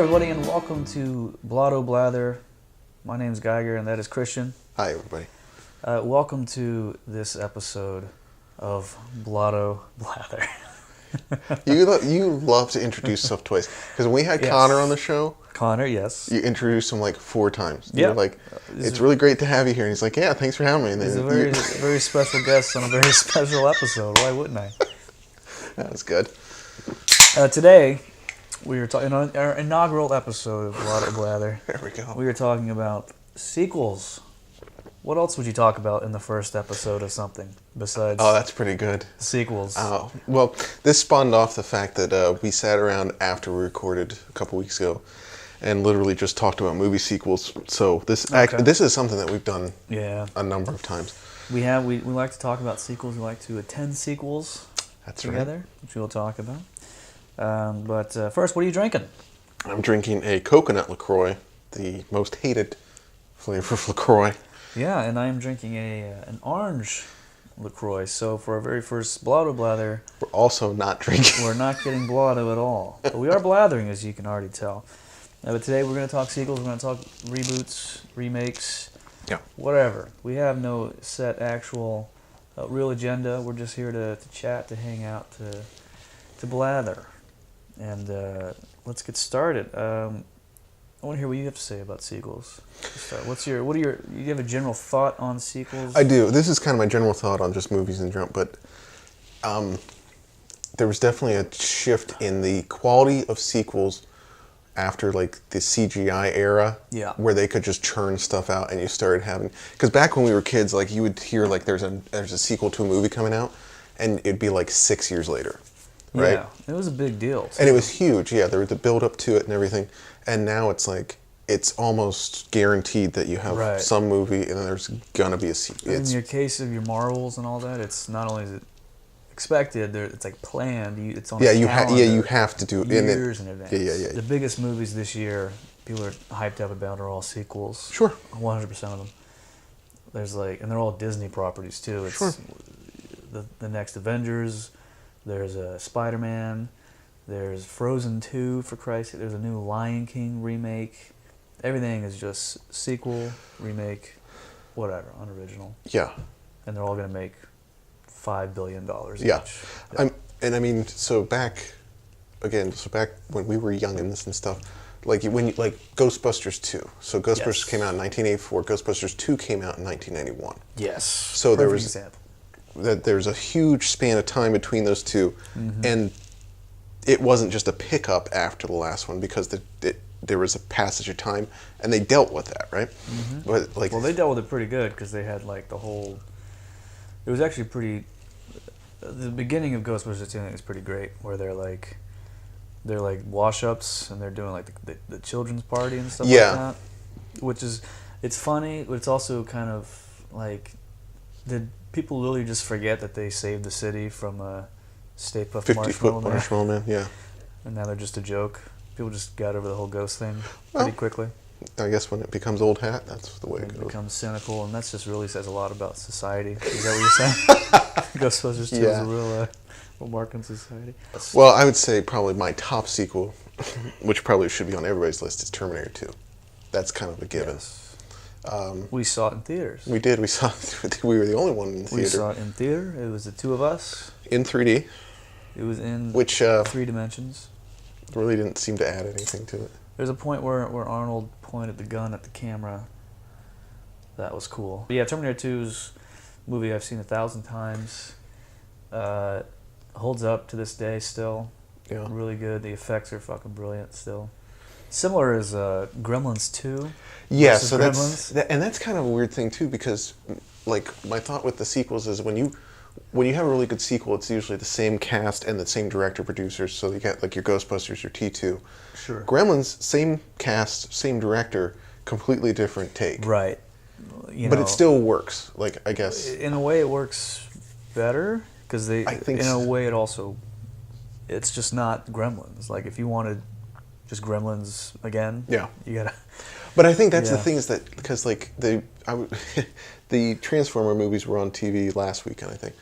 everybody, and welcome to Blotto Blather. My name's Geiger, and that is Christian. Hi, everybody. Welcome to this episode of Blotto Blather. You love to introduce stuff twice. Because when we had Connor on the show... Connor, yes. You introduced him like 4 times. Yeah. You're like, it's really great to have you here. And he's like, yeah, thanks for having me. And He's a then very special guest on a very special episode. Why wouldn't I? That's good. Today, we were talking on our inaugural episode of Blotto Blather. There we go. We were talking about sequels. What else would you talk about in the first episode of something besides that's pretty good. sequels? Oh, well, this spawned off the fact that we sat around after we recorded a couple weeks ago and literally just talked about movie sequels. So this is something that we've done a number of times. We like to talk about sequels. We like to attend sequels together, which we'll talk about. But first, what are you drinking? I'm drinking a coconut LaCroix, the most hated flavor of LaCroix. Yeah, and I am drinking an orange LaCroix. So for our very first Blotto Blather, we're also not drinking. We're not getting blotto at all. But we are blathering, as you can already tell. But today we're going to talk sequels. We're going to talk reboots, remakes, whatever. We have no set actual real agenda. We're just here to chat, to hang out, to blather. And let's get started. I want to hear what you have to say about sequels. You have a general thought on sequels? I do. This is kind of my general thought on just movies in general, but there was definitely a shift in the quality of sequels after like the CGI era, where they could just churn stuff out, and you started having, because back when we were kids, like you would hear like there's a sequel to a movie coming out, and it'd be like 6 years later, right? Yeah, it was a big deal. And it was huge. Yeah, there was the build up to it and everything. And now it's like, it's almost guaranteed that you have some movie and then there's gonna be a sequel. In your case of your Marvels and all that, it's not only is it expected, it's like planned. It's on the calendar. You have to do it years in advance. Yeah. The biggest movies this year people are hyped up about are all sequels. Sure. 100% of them. There's and they're all Disney properties too. It's the next Avengers. There's a Spider-Man. There's Frozen 2, for Christ's sake. There's a new Lion King remake. Everything is just sequel, remake, whatever, unoriginal. Yeah. And they're all going to make $5 billion each. Yeah. So back when we were young and this and stuff, like Ghostbusters 2. So Ghostbusters came out in 1984. Ghostbusters 2 came out in 1991. Yes. So there's a huge span of time between those two, and it wasn't just a pickup after the last one because there was a passage of time, and they dealt with that, right? But they dealt with it pretty good because they had the whole. It was actually pretty. The beginning of Ghostbusters 2 I think is pretty great, where they're wash-ups and they're doing the children's party and stuff like that, which is it's funny, but it's also kind of did people really just forget that they saved the city from a Stay Puft 50-foot Marshmallow Man, yeah. And now they're just a joke. People just got over the whole ghost thing pretty quickly. I guess when it becomes old hat, that's the way it goes. It becomes cynical, and that just really says a lot about society. Is that what you're saying? Ghostbusters 2 is a real mark on society. Well, I would say probably my top sequel, which probably should be on everybody's list, is Terminator 2. That's kind of a given. Yes. We saw it in theaters. We did. We saw it. We were the only one in the theater. We saw it in theater. It was the two of us. In 3D. It was in 3 dimensions. Really didn't seem to add anything to it. There's a point where Arnold pointed the gun at the camera. That was cool. But yeah, Terminator 2's movie I've seen 1,000 times. Holds up to this day still. Yeah. Really good. The effects are fucking brilliant still. Similar as Gremlins 2. Yeah, so that's kind of a weird thing too, because my thought with the sequels is when you have a really good sequel, it's usually the same cast and the same director producers. So you get your Ghostbusters, your T2. Sure. Gremlins, same cast, same director, completely different take. Right. But it still works. I guess in a way it works better because in a way it's just not Gremlins. If you wanted just Gremlins again, you gotta. But I think that's the thing is that because the Transformer movies were on TV last weekend, I think,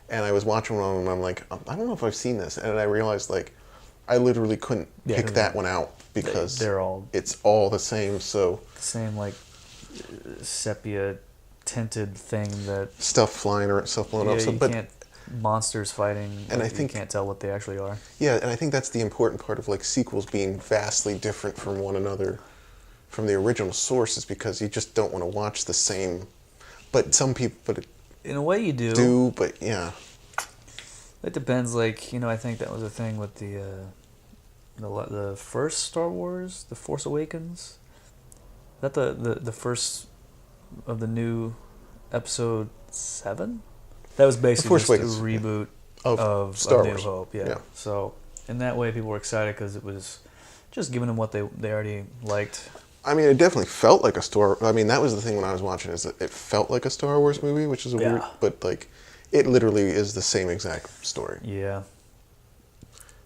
and I was watching one of them and I'm like, I don't know if I've seen this, and I realized I literally couldn't pick that one out because it's all the same. So same like sepia tinted thing that stuff flying or stuff blowing up. So, you can't monsters fighting, and I think you can't tell what they actually are. Yeah, and I think that's the important part of like sequels being vastly different from one another, from the original source, is because you just don't want to watch the same. But some people, in a way, you do. But yeah, it depends. Like I think that was a thing with the first Star Wars, The Force Awakens. Is that the first of the new Episode 7? That was basically just a reboot of Star New Wars. Hope. Yeah. So in that way, people were excited because it was just giving them what they already liked. I mean, it definitely felt like a Star. I mean, that was the thing when I was watching, is that it felt like a Star Wars movie, which is weird, but like, it literally is the same exact story. Yeah.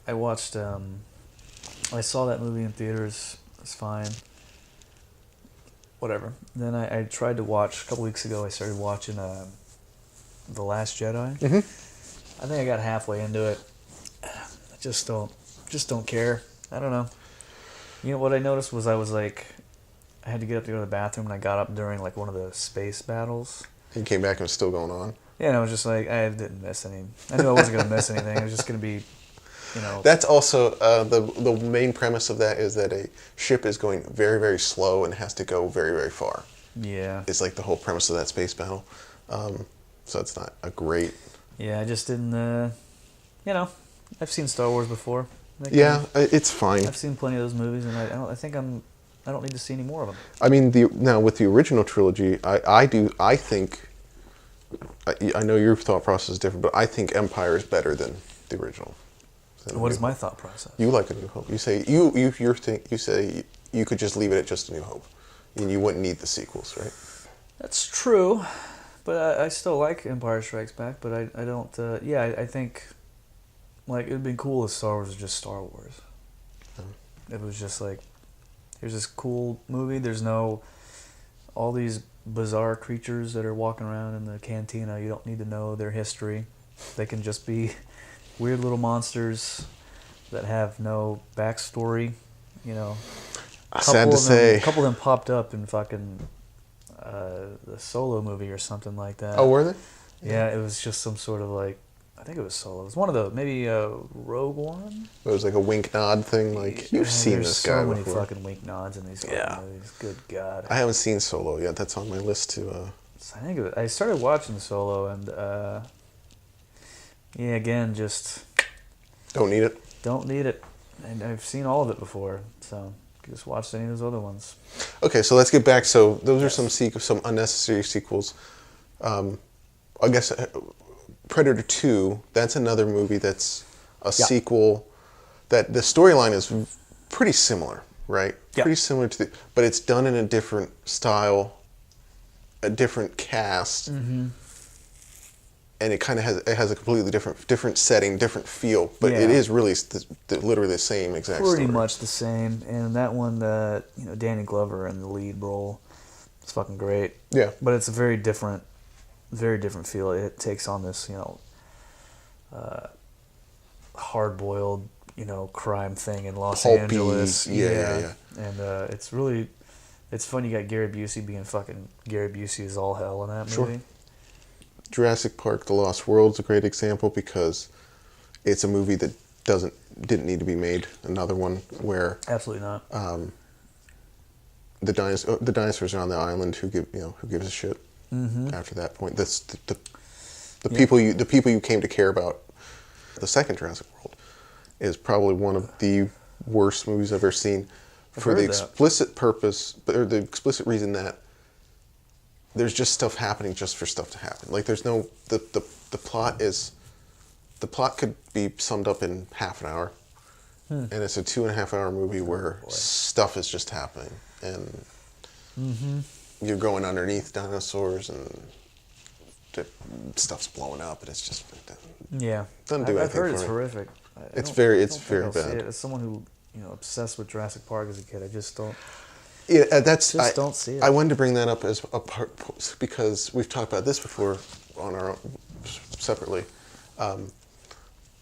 I watched. I saw that movie in theaters. It's fine. Whatever. Then I tried to watch a couple weeks ago. I started watching The Last Jedi. Mm-hmm. I think I got halfway into it. I just don't care. I don't know. You know what I noticed was I had to get up to go to the bathroom, and I got up during like one of the space battles. You came back and it was still going on. Yeah, and I was just like, I didn't miss any. I knew I wasn't going to miss anything. It was just going to be, That's also the main premise of that, is that a ship is going very, very slow and has to go very, very far. Yeah. It's like the whole premise of that space battle. So it's not a great... Yeah, I just didn't, I've seen Star Wars before. It's fine. I've seen plenty of those movies, and I don't need to see any more of them. I mean, now with the original trilogy, I think, I know your thought process is different, but I think Empire is better than the original. What is my thought process? You like A New Hope. You say you say you could just leave it at just A New Hope, and you wouldn't need the sequels, right? That's true, but I still like Empire Strikes Back. But I don't. I think like it'd been cool if Star Wars was just Star Wars. It was just like, here's this cool movie. There's no all these bizarre creatures that are walking around in the cantina. You don't need to know their history. They can just be weird little monsters that have no backstory. Sad to say. A couple of them popped up in fucking the Solo movie or something like that. Oh, were they? Yeah, it was just some sort of like, I think it was Solo. It was one of the, maybe Rogue One? It was like a wink nod thing. Like, you've seen this guy before. There's so many fucking wink nods in these movies. Good God. I haven't seen Solo yet. That's on my list to... I started watching Solo, and again, just... Don't need it? Don't need it. And I've seen all of it before, so just watch any of those other ones. Okay, so let's get back. So those are some unnecessary sequels. I guess Predator 2, that's another movie that's a sequel that the storyline is pretty similar, right? Yeah. Pretty similar to but it's done in a different style, a different cast. Mm-hmm. And it kind of has a completely different setting, different feel, but it is really literally the same exact story. Pretty much the same, and that one, Danny Glover in the lead role, it's fucking great. Yeah, but it's a very different feel. It takes on this, hard-boiled, crime thing in Los Angeles. Yeah. And it's fun. You got Gary Busey being fucking Gary Busey is all hell in that movie. Sure. Jurassic Park: The Lost World is a great example because it's a movie that didn't need to be made. Another one where absolutely not. The dinosaurs are on the island. Who gives a shit? Mm-hmm. After that point, the people you came to care about. The second Jurassic World is probably one of the worst movies I've ever seen, for the explicit purpose, or the explicit reason that there's just stuff happening just for stuff to happen. Like there's no the plot could be summed up in half an hour, and it's a 2.5 hour movie where stuff is just happening, and you're going underneath dinosaurs and stuff's blowing up, and it's just doesn't do anything. I've heard for it's me. Horrific. It's very bad. As someone who obsessed with Jurassic Park as a kid, I just don't. Yeah, don't see it. I wanted to bring that up as a part because we've talked about this before on our own, separately.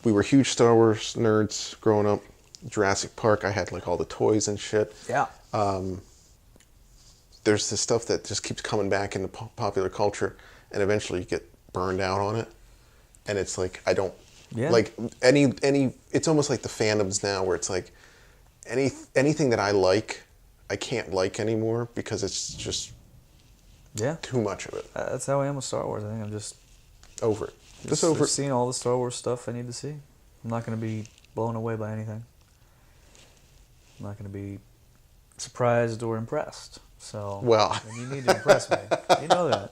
We were huge Star Wars nerds growing up, Jurassic Park, I had like all the toys and shit. Yeah. There's this stuff that just keeps coming back into popular culture, and eventually you get burned out on it. And it's like, I don't, like, any, it's almost like the fandoms now where it's like, anything that I like, I can't like anymore because it's just too much of it. That's how I am with Star Wars. I think I'm just over it. Just over it. Seeing all the Star Wars stuff I need to see. I'm not going to be blown away by anything. I'm not going to be surprised or impressed. So, and you need to impress me. You know that.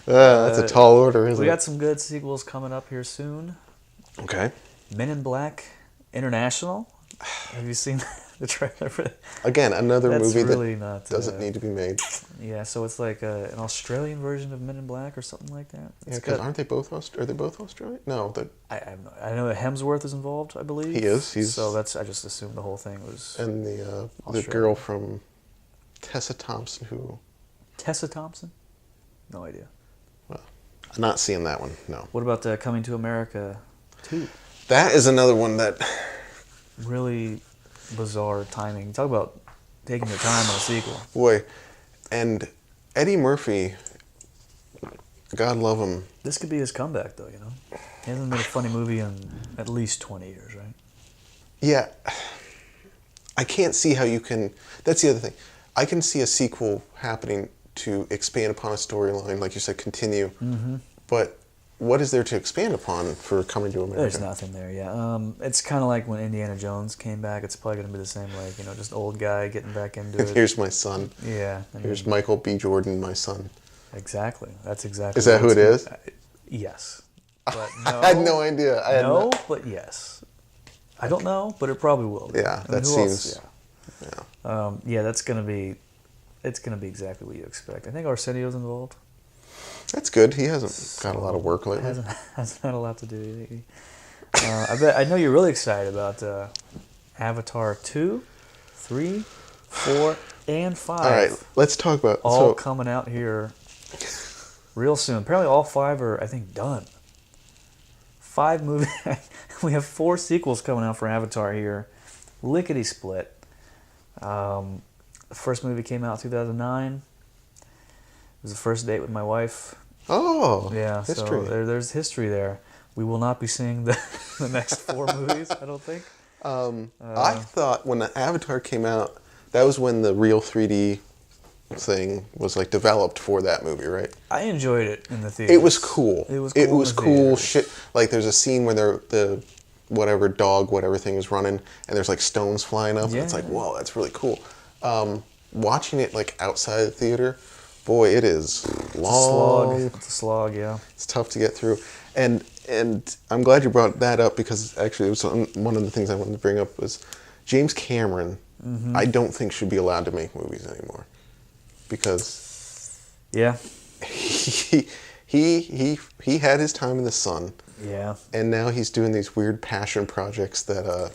That's a tall order, isn't it? We got some good sequels coming up here soon. Okay. Men in Black International. Have you seen the trailer for that? Again, another movie really that doesn't need to be made. Yeah, so it's like an Australian version of Men in Black or something like that. Yeah, because aren't they both? Are they both Australian? No, I know that Hemsworth is involved. I believe he is. So I just assumed the whole thing was. And the girl from Tessa Thompson, who. Tessa Thompson? No idea. Well, I'm not seeing that one. No. What about Coming to America 2? That is another one that. Really bizarre timing. Talk about taking your time on a sequel. Boy, and Eddie Murphy, God love him. This could be his comeback, though, you know? He hasn't made a funny movie in at least 20 years, right? Yeah. I can't see how you can... That's the other thing. I can see a sequel happening to expand upon a storyline, like you said, continue. Mm-hmm. But what is there to expand upon for Coming to America? There's nothing there, yeah. It's kind of like when Indiana Jones came back. It's probably going to be the same, like, you know, just old guy getting back into it. Here's my son. Yeah. Here's Michael B. Jordan, my son. Exactly. That's exactly. Is that who it is? Yes. But no. I had no idea. But yes. I don't know, but it probably will be. Yeah, that seems. Yeah, that's gonna be. It's gonna be exactly what you expect. I think Arsenio's involved. That's good. He hasn't got a lot of work lately. Hasn't had a lot to do. I know you're really excited about Avatar 2, 3, 4, and 5. All right, let's talk about all coming out here real soon. Apparently, all 5 are, I think, done. 5 movies. We have 4 sequels coming out for Avatar here. Lickety split. The first movie came out in 2009. It was the first date with my wife. Oh, yeah. history. So there's history there. We will not be seeing the next 4 movies, I don't think. I thought when the Avatar came out, that was when the real 3D thing was like developed for that movie, right? I enjoyed it in the theater. It was cool. It was cool shit. Like there's a scene where the whatever thing is running, and there's like stones flying up, and it's like, whoa, that's really cool. Watching it like outside the theater, boy, it is long. It's a slog, yeah. It's tough to get through, and I'm glad you brought that up because actually it was one of the things I wanted to bring up was James Cameron. Mm-hmm. I don't think should be allowed to make movies anymore because he had his time in the sun. Yeah. And now he's doing these weird passion projects that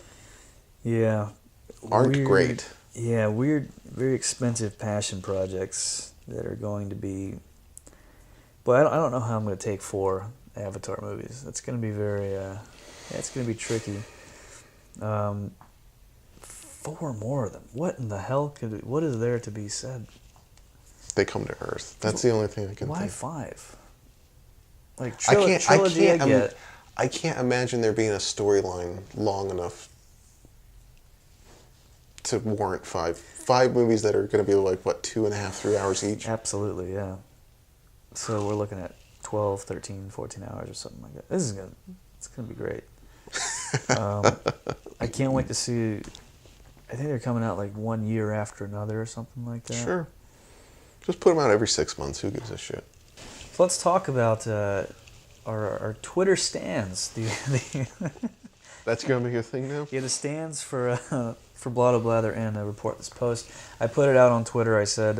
aren't great. Yeah, weird, very expensive passion projects that are going to be... But I don't know how I'm going to take 4 Avatar movies. That's going to be very... it's going to be tricky. 4 more of them. What in the hell what is there to be said? They come to Earth. That's the only thing I can think. Why 5? Like trilogy, I get. I can't imagine there being a storyline long enough to warrant 5 movies that are going to be like, what, 2.5, 3 hours each? Absolutely, yeah. So we're looking at 12, 13, 14 hours or something like that. It's going to be great. I can't wait to see... I think they're coming out like 1 year after another or something like that. Sure. Just put them out every 6 months. Who gives a shit? So let's talk about our Twitter stands. That's going to be your thing now? Yeah, the stands for Blotto Blather and Report This Post. I put it out on Twitter. I said,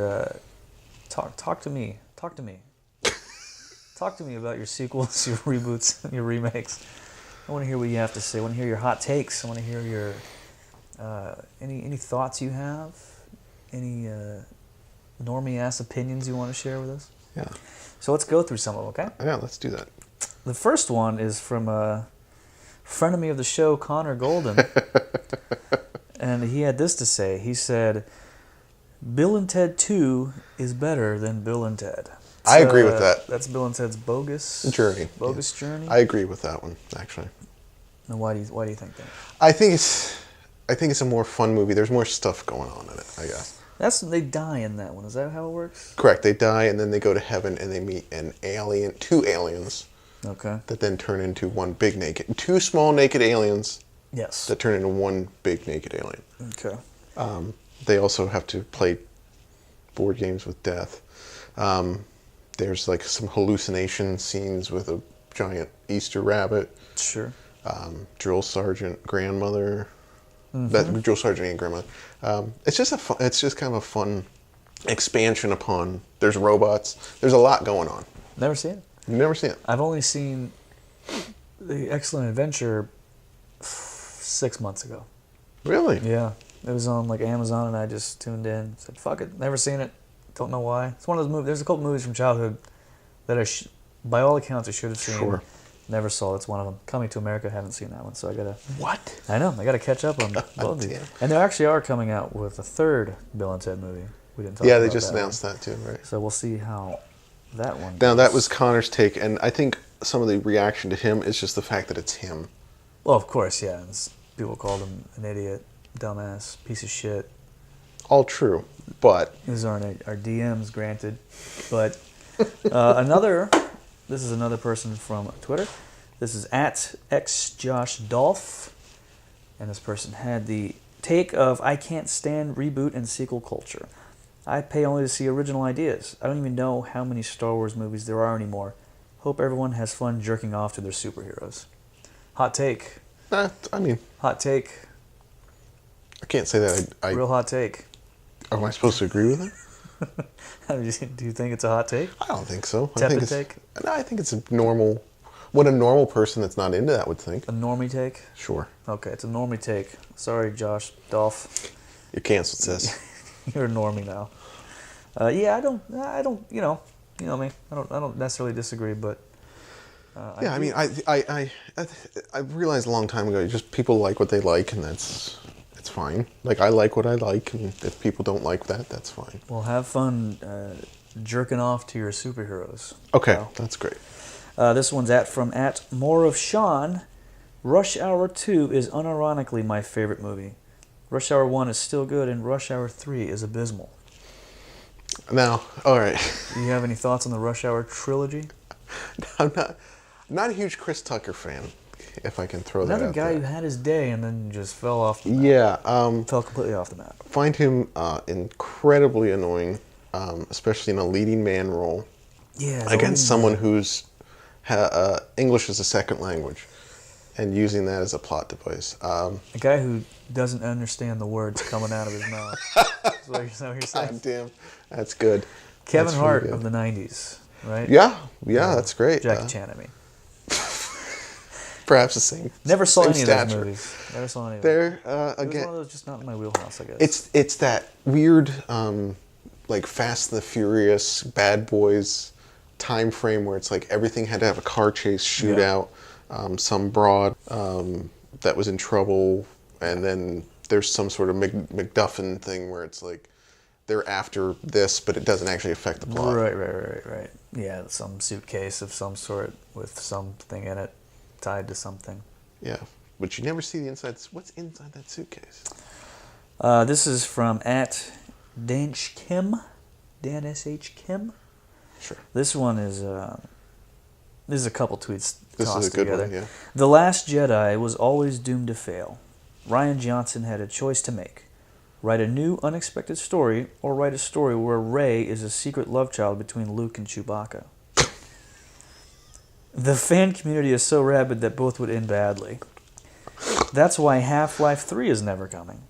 talk to me. Talk to me. Talk to me about your sequels, your reboots, and your remakes. I want to hear what you have to say. I want to hear your hot takes. I want to hear your any thoughts you have, any normie-ass opinions you want to share with us. Yeah. So let's go through some of them, okay? Yeah, let's do that. The first one is from frenemy of the show, Connor Golden. And he had this to say. He said, Bill and Ted 2 is better than Bill and Ted. I agree with that. That's Bill and Ted's Bogus Journey. Journey. I agree with that one, actually. And why do you think that? I think it's a more fun movie. There's more stuff going on in it, I guess. They die in that one. Is that how it works? Correct. They die and then they go to heaven and they meet two aliens. Okay. That then turn into two small naked aliens. Yes. That turn into one big naked alien. Okay. They also have to play board games with death. There's like some hallucination scenes with a giant Easter rabbit. Sure. Drill sergeant grandmother. That drill sergeant and grandmother. It's just kind of a fun expansion upon. There's robots. There's a lot going on. Never seen it. You've never seen it? I've only seen The Excellent Adventure 6 months ago. Really? Yeah. It was on like Amazon and I just tuned in. Said, fuck it. Never seen it. Don't know why. It's one of those movies. There's a couple movies from childhood that by all accounts I should have seen. Sure. Never saw. It's one of them. Coming to America, haven't seen that one, so I gotta. What? I know. I gotta catch up on both of these. And they actually are coming out with a third Bill and Ted movie. We didn't talk about that. Yeah, they just announced that too, right? So we'll see how that one goes. Now that was Connor's take, and I think some of the reaction to him is just the fact that it's him. Well, of course, yeah. People called him an idiot, dumbass, piece of shit. All true, but These aren't our DMs, granted. But this is another person from Twitter. This is at xJoshDolph. And this person had the take of, I can't stand reboot and sequel culture. I pay only to see original ideas. I don't even know how many Star Wars movies there are anymore. Hope everyone has fun jerking off to their superheroes. Hot take. Hot take. I can't say that. Real hot take. Am I supposed to agree with it? Do you think it's a hot take? I don't think so. Tepid take? No, I think it's a normal. What a normal person that's not into that would think. A normie take? Sure. Okay, it's a normie take. Sorry, Josh Dolph. You're canceled, sis. You're a normie now. Yeah, I don't. You know me. I don't necessarily disagree, but. Yeah, I mean, I realized a long time ago, just people like what they like, and it's fine. Like, I like what I like, and if people don't like that, that's fine. Well, have fun jerking off to your superheroes. Okay, so. That's great. This one's from More of Sean. Rush Hour 2 is unironically my favorite movie. Rush Hour 1 is still good, and Rush Hour 3 is abysmal. Now, all right. Do you have any thoughts on the Rush Hour trilogy? I'm not a huge Chris Tucker fan, if I can throw that out there. Another guy who had his day and then just fell off the map. Yeah. Fell completely off the map. Find him incredibly annoying, especially in a leading man role. Yeah. Against someone who's English as a second language and using that as a plot device. A guy who doesn't understand the words coming out of his mouth. Is what you're saying? God damn. That's good. Kevin Hart of the 90s, right? Yeah, that's great. Jackie Chan, I mean. Perhaps the same. Never saw same any stature. of those movies. Never saw any of them. They're It again. was one of those just not in my wheelhouse, I guess. It's that weird, like Fast and the Furious, Bad Boys time frame where it's like everything had to have a car chase, shootout, some broad that was in trouble, and then there's some sort of MacGuffin thing where it's like they're after this, but it doesn't actually affect the plot. Right. Yeah, some suitcase of some sort with something in it tied to something. Yeah, but you never see the inside. What's inside that suitcase? This is from @Dansh Kim, Dan S.H. Kim. Sure. This one is this is a couple tweets this tossed is a good together. one, yeah. The Last Jedi was always doomed to fail. Rian Johnson had a choice to make. Write a new, unexpected story, or write a story where Rey is a secret love child between Luke and Chewbacca. The fan community is so rabid that both would end badly. That's why Half-Life 3 is never coming.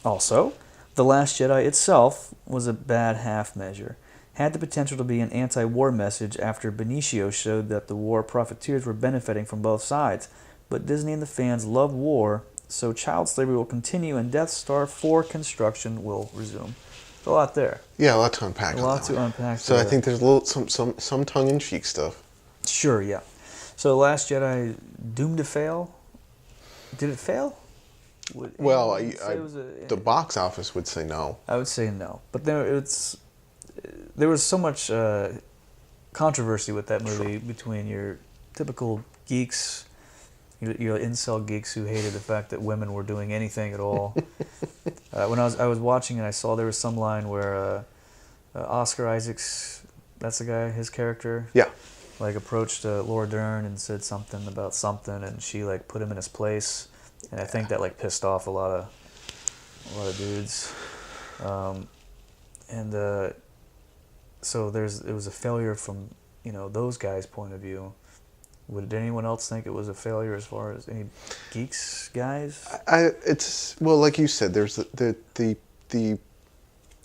Also, The Last Jedi itself was a bad half measure. Had the potential to be an anti-war message after Benicio showed that the war profiteers were benefiting from both sides. But Disney and the fans love war, so child slavery will continue and Death Star 4 construction will resume. There's a lot there. Yeah, a lot to unpack. A lot to unpack. So I think there's a little some tongue-in-cheek stuff. Sure, yeah. So Last Jedi, doomed to fail? Did it fail? Well, the box office would say no. I would say no. But there was so much controversy with that movie between your typical geeks, your incel geeks who hated the fact that women were doing anything at all. When I was watching it, I saw there was some line where Oscar Isaacs, that's the guy, his character, like approached Laura Dern and said something about something, and she like put him in his place, and I think that like pissed off a lot of dudes, so it was a failure from those guys' point of view. Would anyone else think it was a failure as far as any geeks guys? It's well, like you said, there's the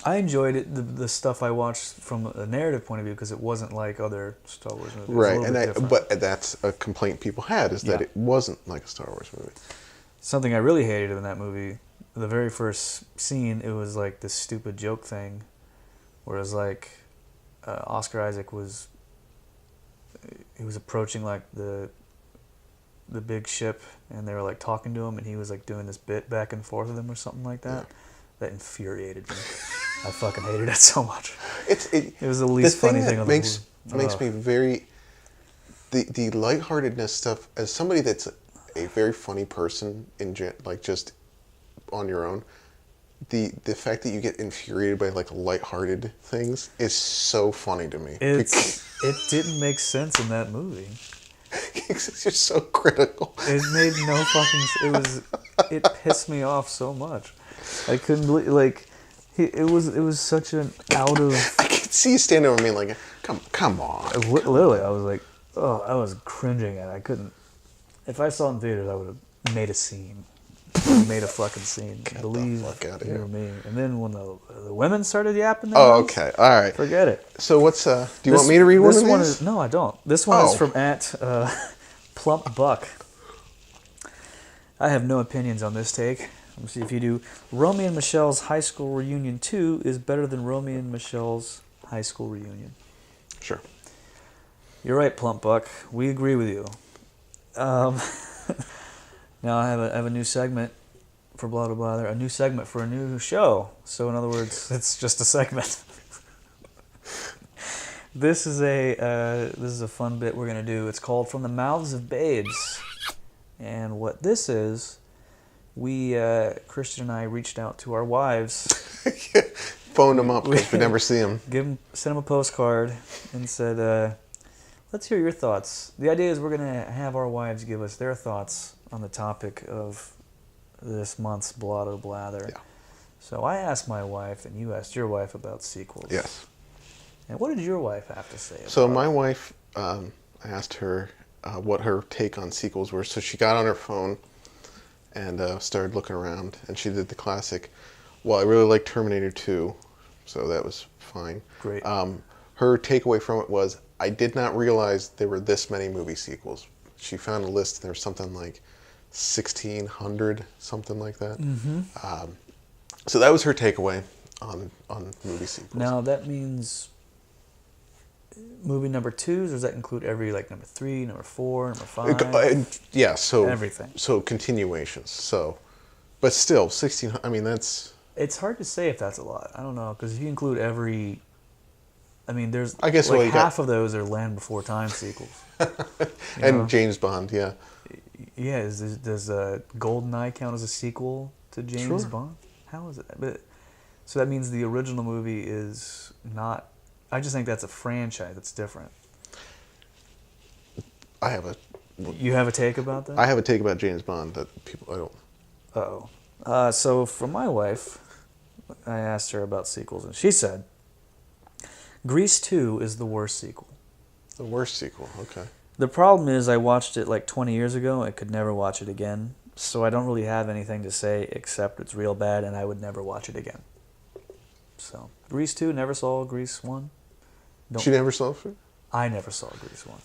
I enjoyed it, the stuff I watched from a narrative point of view, because it wasn't like other Star Wars movies. Right, but that's a complaint people had, is that it wasn't like a Star Wars movie. Something I really hated in that movie, the very first scene, it was like this stupid joke thing, where it was like Oscar Isaac was approaching like the big ship, and they were like talking to him, and he was like doing this bit back and forth with them or something like that. Yeah. That infuriated me. I fucking hated it so much. It was the least funny thing on the movie. Makes me very... The lightheartedness stuff, as somebody that's a very funny person, like just on your own, the fact that you get infuriated by like lighthearted things is so funny to me. It didn't make sense in that movie. You're so critical. It made no fucking... It pissed me off so much. I couldn't believe, it was such an out of... I could see you standing over me like, come on. Literally, I was like, I was cringing at it. I couldn't... If I saw it in theaters, I would have made a scene. Made a fucking scene. Believe you or me. And then when the women started yapping... okay. All right. Forget it. So what's... do you want me to read one of these? No, I don't. This one is from Plump Buck. I have no opinions on this take. Let me see if you do. Romy and Michelle's High School Reunion 2 is better than Romy and Michelle's High School Reunion. Sure. You're right, Plump Buck. We agree with you. Now I have a new segment for Blotto Blather, a new segment for a new show. So in other words, it's just a segment. This is a fun bit we're gonna do. It's called From the Mouths of Babes, and what this is. Christian and I reached out to our wives. Phoned them up because we never see them. Sent them a postcard and said, let's hear your thoughts. The idea is we're going to have our wives give us their thoughts on the topic of this month's Blotto Blather. Yeah. So I asked my wife, and you asked your wife about sequels. Yes. And what did your wife have to say? So my wife, I asked her what her take on sequels were. So she got on her phone and started looking around, and she did the classic. Well, I really like Terminator 2, so that was fine. Great. Her takeaway from it was, I did not realize there were this many movie sequels. She found a list, and there was something like 1,600, something like that. Mm-hmm. So that was her takeaway on movie sequels. Now, that means movie number 2s, or does that include every, like, number 3, number 4, number 5? Yeah, so... Everything. So continuations, so... But still, 1,600, I mean, that's... It's hard to say if that's a lot. I don't know, because if you include every... I mean, there's... I guess like half of those are Land Before Time sequels. And know? James Bond, yeah. Yeah, does GoldenEye count as a sequel to James Bond? How is it? So that means the original movie is not... I just think that's a franchise that's different. I have a... You have a take about that? I have a take about James Bond that people... I don't... Uh-oh. So from my wife, I asked her about sequels, and she said, Grease 2 is the worst sequel. The worst sequel, okay. The problem is I watched it like 20 years ago. I could never watch it again. So I don't really have anything to say except it's real bad, and I would never watch it again. So, Grease 2, never saw Grease 1. She never saw it? I never saw Grease 1.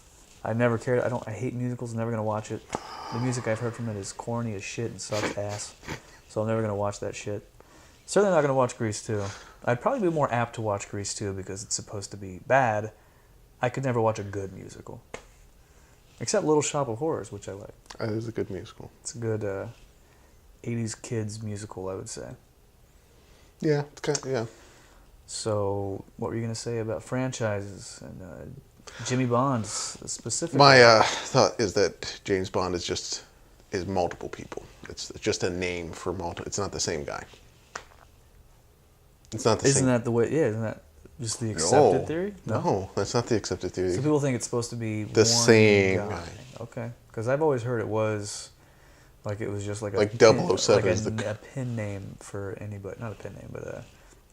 I never cared. I hate musicals. Never gonna watch it. The music I've heard from it is corny as shit and sucks ass. So I'm never gonna watch that shit. Certainly not gonna watch Grease 2. I'd probably be more apt to watch Grease 2 because it's supposed to be bad. I could never watch a good musical. Except Little Shop of Horrors, which I like. That is a good musical. It's a good 80s kids musical, I would say. Yeah, it's kind of, yeah. So, what were you going to say about franchises and Jimmy Bond specifically? My thought is that James Bond is multiple people. It's just a name for multiple. It's not the same guy. It's not the same. Isn't that the way? Yeah, isn't that just the accepted theory? No, that's not the accepted theory. So people think it's supposed to be the same guy. Okay, because I've always heard it was like it was just like like pin, 007 like is a pin name for anybody, not a pin name, but a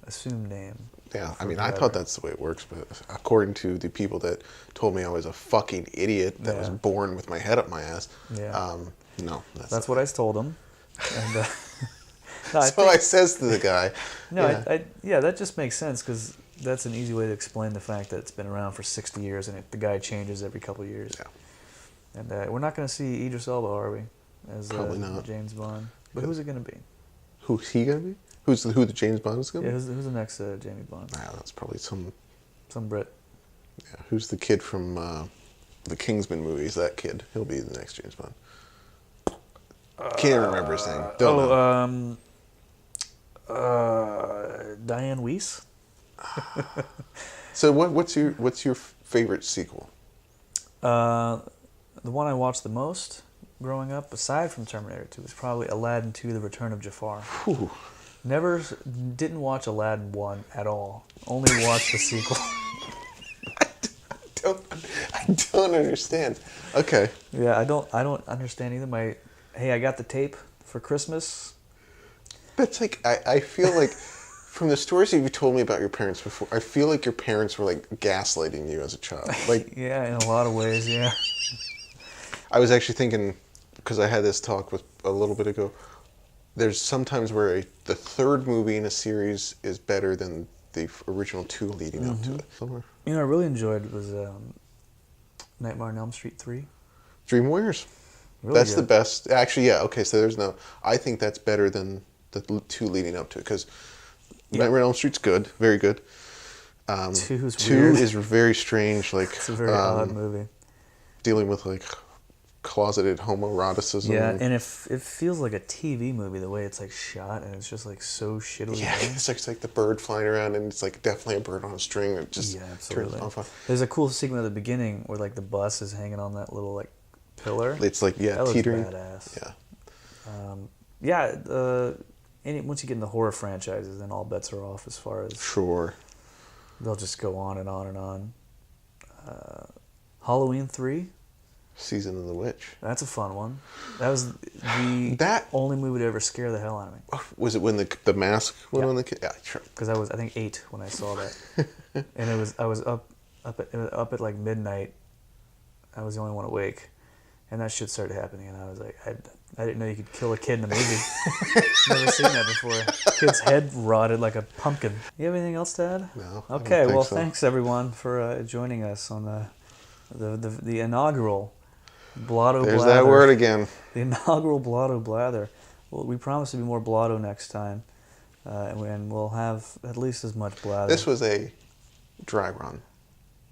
assumed name. Yeah, I mean, I thought that's the way it works, but according to the people that told me I was a fucking idiot that was born with my head up my ass, no. That's what I told them. And, no, I says to the guy. No, yeah, that just makes sense because that's an easy way to explain the fact that it's been around for 60 years and the guy changes every couple of years. Yeah. And we're not going to see Idris Elba, are we? As probably not. James Bond. But who's it going to be? Who's he going to be? Who the James Bond is going to be? Yeah, who's the next Jamie Bond? Nah, that's probably some Brit. Yeah, who's the kid from the Kingsman movies? That kid. He'll be the next James Bond. Can't remember his name. Don't know. Diane Weiss. So what's your favorite sequel? The one I watched the most growing up, aside from Terminator 2, was probably Aladdin 2: The Return of Jafar. Whew. Didn't watch Aladdin 1 at all. Only watched the sequel. I don't understand. Okay. Yeah, I don't understand either. I got the tape for Christmas. That's like I feel like from the stories that you told me about your parents before, I feel like your parents were like gaslighting you as a child. Like yeah, in a lot of ways, yeah. I was actually thinking, because I had this talk with a little bit ago, there's sometimes where the third movie in a series is better than the original two leading up to it. Somewhere. You know, I really enjoyed was Nightmare on Elm Street 3. Dream Warriors. Really that's good. the best. Actually, yeah. Okay, so I think that's better than the two leading up to it because Nightmare on Elm Street's good, very good. Two is very strange. Like it's a very odd movie. Dealing with like closeted homoeroticism. Yeah, and it feels like a TV movie the way it's like shot, and it's just like so shittily. Yeah, it's like the bird flying around, and it's like definitely a bird on a string that just turns off. There's a cool segment at the beginning where like the bus is hanging on that little like pillar. It's like that teetering. Badass. Yeah. Once you get in the horror franchises, then all bets are off as far as they'll just go on and on and on. Halloween 3. Season of the Witch. That's a fun one. That was the only movie to ever scare the hell out of me. Was it when the mask went on the kid? Yeah, sure. Because I was, I think, 8 when I saw that, and I was up at like midnight. I was the only one awake, and that shit started happening, and I was like, I didn't know you could kill a kid in a movie. Never seen that before. Kid's head rotted like a pumpkin. You have anything else to add? No. Okay. Well, thanks everyone for joining us on the inaugural Blotto Blather. There's that word again. The inaugural Blotto Blather. Well, we promise to be more Blotto next time, and we'll have at least as much blather. This was a dry run.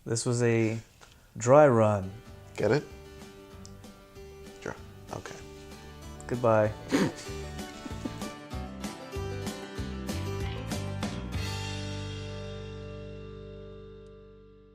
This was a dry run. Get it? Dry. Okay. Goodbye.